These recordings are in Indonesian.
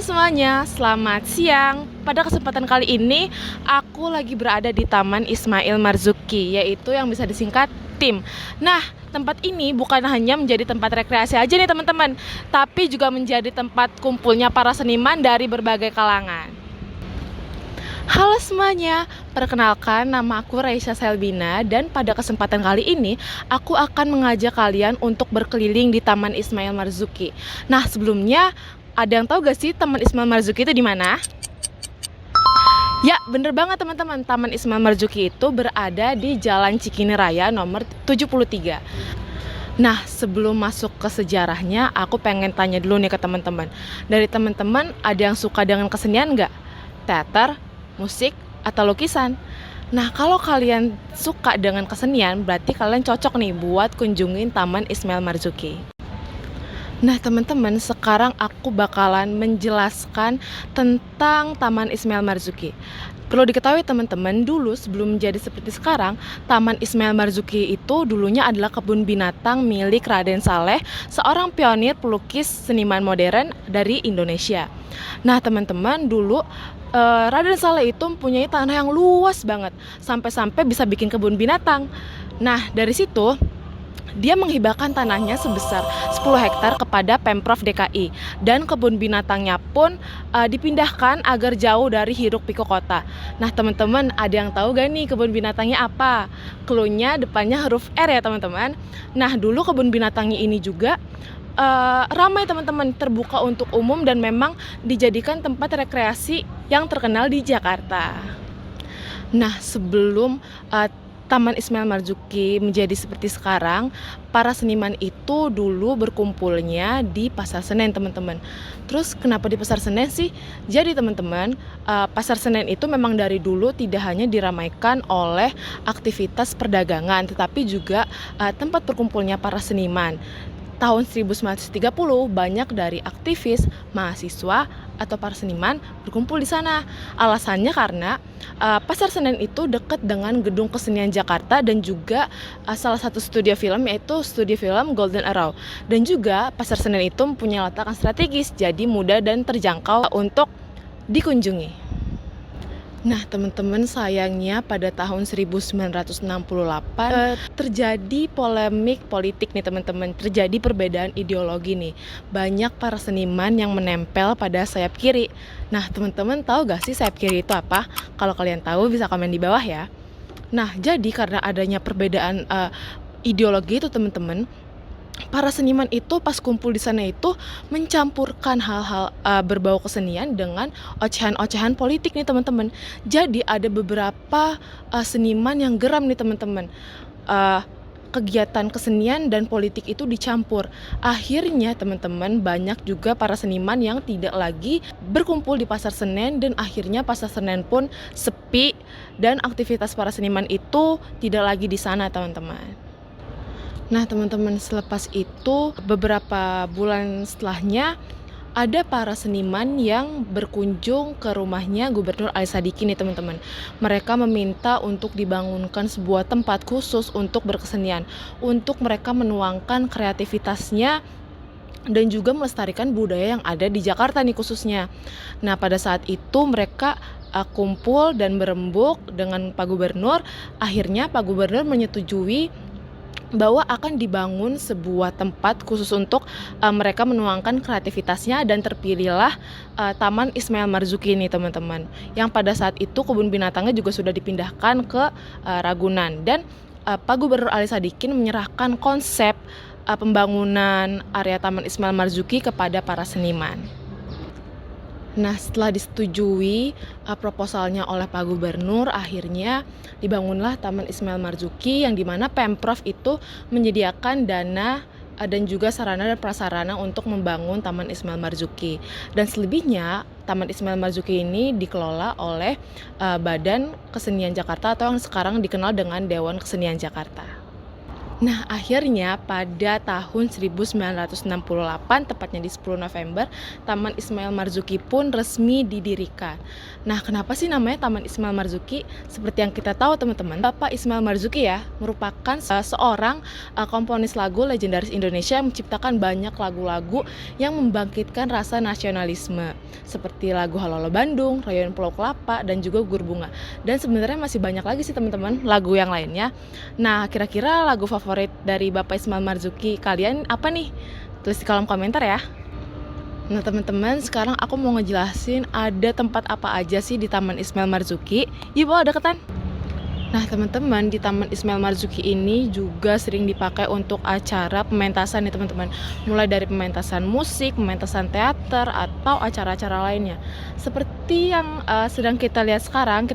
semuanya, selamat siang. Pada kesempatan kali ini, aku lagi berada di Taman Ismail Marzuki, yaitu yang bisa disingkat TIM. Nah, tempat ini bukan hanya menjadi tempat rekreasi aja nih teman-teman, tapi juga menjadi tempat kumpulnya para seniman dari berbagai kalangan. Halo semuanya, perkenalkan nama aku Raisya Selbina dan pada kesempatan kali ini aku akan mengajak kalian untuk berkeliling di Taman Ismail Marzuki. Nah, sebelumnya ada yang tahu gak sih Taman Ismail Marzuki itu di mana? Ya, bener banget teman-teman. Taman Ismail Marzuki itu berada di Jalan Cikini Raya nomor 73. Nah, sebelum masuk ke sejarahnya, aku pengen tanya dulu nih ke teman-teman. Dari teman-teman ada yang suka dengan kesenian nggak? Teater, musik, atau lukisan? Nah, kalau kalian suka dengan kesenian, berarti kalian cocok nih buat kunjungin Taman Ismail Marzuki. Nah teman-teman, sekarang aku bakalan menjelaskan tentang Taman Ismail Marzuki. Perlu diketahui teman-teman, dulu sebelum menjadi seperti sekarang, Taman Ismail Marzuki itu dulunya adalah kebun binatang milik Raden Saleh, seorang pionir pelukis seniman modern dari Indonesia. Nah teman-teman, dulu Raden Saleh itu mempunyai tanah yang luas banget, sampai-sampai bisa bikin kebun binatang. Nah dari situ dia menghibahkan tanahnya sebesar 10 hektar kepada Pemprov DKI dan kebun binatangnya pun dipindahkan agar jauh dari hiruk pikuk kota. Nah teman-teman, ada yang tahu gak nih kebun binatangnya apa? Cluenya depannya huruf R ya teman-teman. Nah dulu kebun binatangnya ini juga ramai teman-teman, terbuka untuk umum dan memang dijadikan tempat rekreasi yang terkenal di Jakarta. Nah sebelum Taman Ismail Marzuki menjadi seperti sekarang, para seniman itu dulu berkumpulnya di Pasar Senen teman-teman. Terus kenapa di Pasar Senen sih? Jadi teman-teman, Pasar Senen itu memang dari dulu tidak hanya diramaikan oleh aktivitas perdagangan, tetapi juga tempat berkumpulnya para seniman. Tahun 1930 banyak dari aktivis, mahasiswa, atau para seniman berkumpul di sana. Alasannya karena Pasar Senen itu dekat dengan Gedung Kesenian Jakarta dan juga salah satu studio film, yaitu studio film Golden Arrow. Dan juga Pasar Senen itu mempunyai letak strategis, jadi mudah dan terjangkau untuk dikunjungi. Nah teman-teman, sayangnya pada tahun 1968 terjadi polemik politik nih teman-teman. Terjadi perbedaan ideologi nih. Banyak para seniman yang menempel pada sayap kiri. Nah teman-teman tahu gak sih sayap kiri itu apa? Kalau kalian tahu bisa komen di bawah ya. Nah jadi karena adanya perbedaan ideologi itu teman-teman, para seniman itu pas kumpul di sana itu mencampurkan hal-hal berbau kesenian dengan ocehan-ocehan politik nih teman-teman. Jadi ada beberapa seniman yang geram nih teman-teman. Kegiatan kesenian dan politik itu dicampur. Akhirnya teman-teman, banyak juga para seniman yang tidak lagi berkumpul di Pasar Senen dan akhirnya Pasar Senen pun sepi dan aktivitas para seniman itu tidak lagi di sana teman-teman. Nah teman-teman, selepas itu beberapa bulan setelahnya ada para seniman yang berkunjung ke rumahnya Gubernur Ali Sadikin nih teman-teman. Mereka meminta untuk dibangunkan sebuah tempat khusus untuk berkesenian, untuk mereka menuangkan kreativitasnya dan juga melestarikan budaya yang ada di Jakarta nih khususnya. Nah pada saat itu mereka kumpul dan berembuk dengan Pak Gubernur. Akhirnya Pak Gubernur menyetujui bahwa akan dibangun sebuah tempat khusus untuk mereka menuangkan kreativitasnya dan terpilihlah Taman Ismail Marzuki ini teman-teman. Yang pada saat itu kebun binatangnya juga sudah dipindahkan ke Ragunan dan Pak Gubernur Ali Sadikin menyerahkan konsep pembangunan area Taman Ismail Marzuki kepada para seniman. Nah setelah disetujui proposalnya oleh Pak Gubernur, akhirnya dibangunlah Taman Ismail Marzuki yang dimana Pemprov itu menyediakan dana dan juga sarana dan prasarana untuk membangun Taman Ismail Marzuki. Dan selebihnya Taman Ismail Marzuki ini dikelola oleh Badan Kesenian Jakarta atau yang sekarang dikenal dengan Dewan Kesenian Jakarta. Nah, akhirnya pada tahun 1968, tepatnya di 10 November, Taman Ismail Marzuki pun resmi didirikan. Nah, kenapa sih namanya Taman Ismail Marzuki? Seperti yang kita tahu teman-teman, Bapak Ismail Marzuki ya merupakan seorang komponis lagu legendaris Indonesia yang menciptakan banyak lagu-lagu yang membangkitkan rasa nasionalisme, seperti lagu Halo Halo Bandung, Rayuan Pulau Kelapa, dan juga Gugur Bunga. Dan sebenarnya masih banyak lagi sih teman-teman lagu yang lainnya. Nah, kira-kira lagu favorit dari Bapak Ismail Marzuki kalian apa nih? Tulis di kolom komentar ya. Nah teman-teman, sekarang aku mau ngejelasin ada tempat apa aja sih di Taman Ismail Marzuki. Yuk bawa deketan. Nah teman-teman, di Taman Ismail Marzuki ini juga sering dipakai untuk acara pementasan nih teman-teman. Mulai dari pementasan musik, pementasan teater, atau acara-acara lainnya. Seperti yang sedang kita lihat sekarang,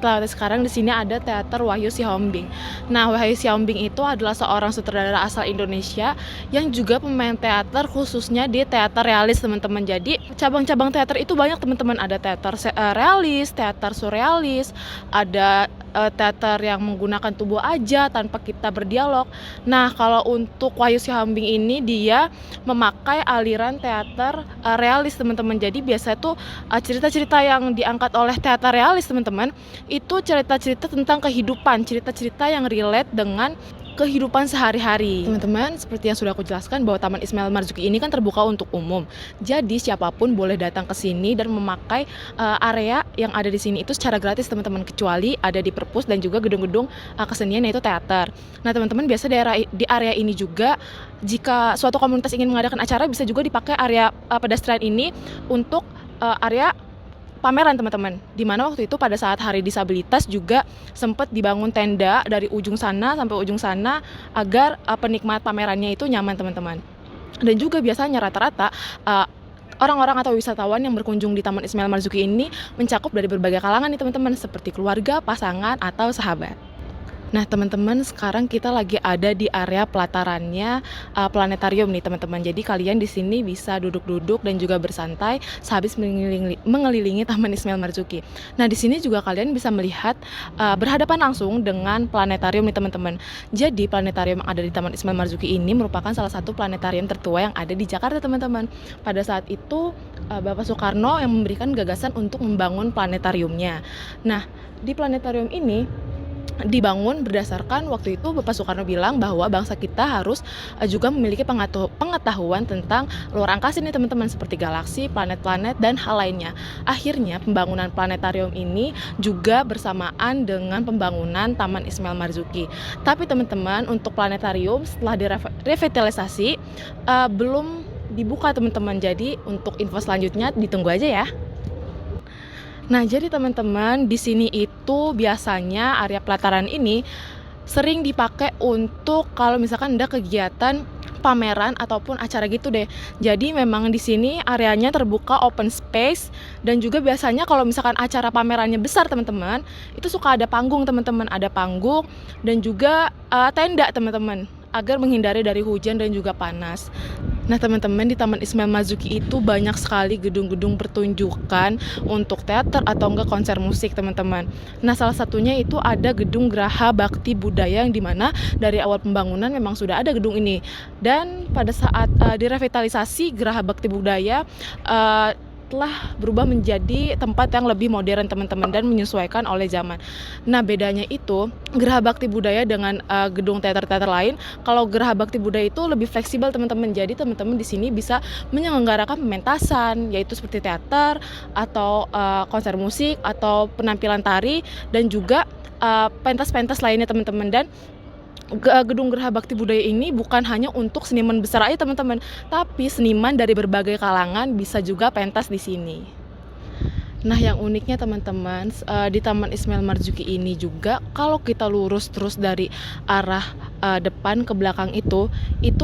di sini ada teater Wahyu Sihombing. Nah Wahyu Sihombing itu adalah seorang sutradara asal Indonesia yang juga pemain teater, khususnya di teater realis teman-teman. Jadi cabang-cabang teater itu banyak teman-teman. Ada teater realis, teater surrealis, ada teater yang menggunakan tubuh aja tanpa kita berdialog. Nah, kalau untuk Wahyu Sihombing ini dia memakai aliran teater realis teman-teman. Jadi biasanya tuh cerita-cerita yang diangkat oleh teater realis teman-teman itu cerita-cerita tentang kehidupan, cerita-cerita yang relate dengan kehidupan sehari-hari. Teman-teman, seperti yang sudah aku jelaskan bahwa Taman Ismail Marzuki ini kan terbuka untuk umum. Jadi siapapun boleh datang ke sini dan memakai area yang ada di sini itu secara gratis teman-teman, kecuali ada di perpus dan juga gedung-gedung kesenian yaitu teater. Nah, teman-teman, biasa di area ini juga jika suatu komunitas ingin mengadakan acara bisa juga dipakai area pedestrian ini untuk area pameran teman-teman, dimana waktu itu pada saat hari disabilitas juga sempat dibangun tenda dari ujung sana sampai ujung sana agar penikmat pamerannya itu nyaman teman-teman. Dan juga biasanya rata-rata orang-orang atau wisatawan yang berkunjung di Taman Ismail Marzuki ini mencakup dari berbagai kalangan nih teman-teman, seperti keluarga, pasangan, atau sahabat. Nah teman-teman, sekarang kita lagi ada di area pelatarannya planetarium nih teman-teman. Jadi kalian di sini bisa duduk-duduk dan juga bersantai sehabis mengelilingi Taman Ismail Marzuki. Nah di sini juga kalian bisa melihat berhadapan langsung dengan planetarium nih teman-teman. Jadi planetarium yang ada di Taman Ismail Marzuki ini merupakan salah satu planetarium tertua yang ada di Jakarta teman-teman. Pada saat itu Bapak Soekarno yang memberikan gagasan untuk membangun planetariumnya. Nah di planetarium ini dibangun berdasarkan waktu itu Bapak Soekarno bilang bahwa bangsa kita harus juga memiliki pengetahuan tentang luar angkasa nih teman-teman, seperti galaksi, planet-planet, dan hal lainnya. Akhirnya pembangunan planetarium ini juga bersamaan dengan pembangunan Taman Ismail Marzuki. Tapi teman-teman, untuk planetarium setelah direvitalisasi belum dibuka teman-teman. Jadi untuk info selanjutnya ditunggu aja ya. Nah, jadi teman-teman, di sini itu biasanya area pelataran ini sering dipakai untuk kalau misalkan ada kegiatan pameran ataupun acara gitu deh. Jadi memang di sini areanya terbuka, open space, dan juga biasanya kalau misalkan acara pamerannya besar teman-teman, itu suka ada panggung teman-teman, ada panggung dan juga tenda teman-teman, agar menghindari dari hujan dan juga panas. Nah teman-teman, di Taman Ismail Marzuki itu banyak sekali gedung-gedung pertunjukan untuk teater atau enggak konser musik teman-teman. Nah salah satunya itu ada gedung Geraha Bakti Budaya yang dimana dari awal pembangunan memang sudah ada gedung ini. Dan pada saat direvitalisasi, Geraha Bakti Budaya telah berubah menjadi tempat yang lebih modern teman-teman dan menyesuaikan oleh zaman. Nah bedanya itu Geraha Bakti Budaya dengan gedung teater-teater lain. Kalau Geraha Bakti Budaya itu lebih fleksibel teman-teman. Jadi teman-teman di sini bisa menyelenggarakan pementasan, yaitu seperti teater atau konser musik atau penampilan tari dan juga pentas-pentas lainnya teman-teman. Dan gedung Geraha Bakti Budaya ini bukan hanya untuk seniman besar aja teman-teman, tapi seniman dari berbagai kalangan bisa juga pentas di sini. Nah yang uniknya teman-teman, di Taman Ismail Marzuki ini juga kalau kita lurus terus dari arah depan ke belakang itu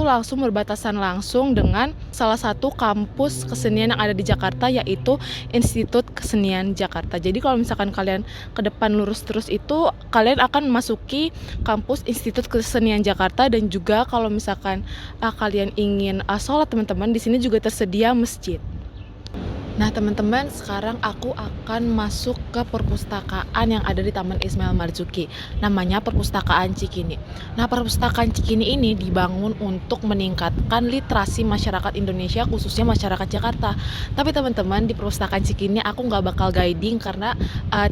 langsung berbatasan langsung dengan salah satu kampus kesenian yang ada di Jakarta, yaitu Institut Kesenian Jakarta. Jadi kalau misalkan kalian ke depan lurus terus itu kalian akan memasuki kampus Institut Kesenian Jakarta. Dan juga kalau misalkan kalian ingin sholat teman-teman, di sini juga tersedia masjid. Nah, teman-teman, sekarang aku akan masuk ke perpustakaan yang ada di Taman Ismail Marzuki. Namanya Perpustakaan Cikini. Nah, Perpustakaan Cikini ini dibangun untuk meningkatkan literasi masyarakat Indonesia, khususnya masyarakat Jakarta. Tapi teman-teman, di Perpustakaan Cikini aku nggak bakal guiding karena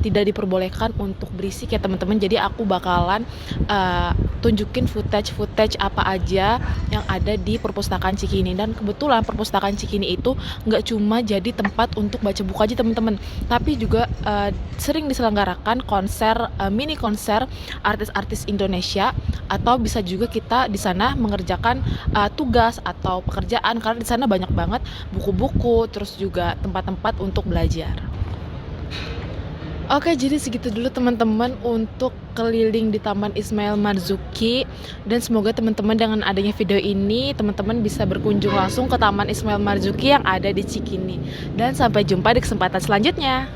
tidak diperbolehkan untuk berisik ya teman-teman. Jadi aku bakalan tunjukin footage apa aja yang ada di Perpustakaan Cikini. Dan kebetulan Perpustakaan Cikini itu nggak cuma jadi tempat untuk baca buku aja teman-teman, tapi juga sering diselenggarakan konser, mini konser artis-artis Indonesia, atau bisa juga kita di sana mengerjakan tugas atau pekerjaan karena di sana banyak banget buku-buku, terus juga tempat-tempat untuk belajar. Oke, jadi segitu dulu teman-teman untuk keliling di Taman Ismail Marzuki, dan semoga teman-teman dengan adanya video ini teman-teman bisa berkunjung langsung ke Taman Ismail Marzuki yang ada di Cikini. Dan sampai jumpa di kesempatan selanjutnya.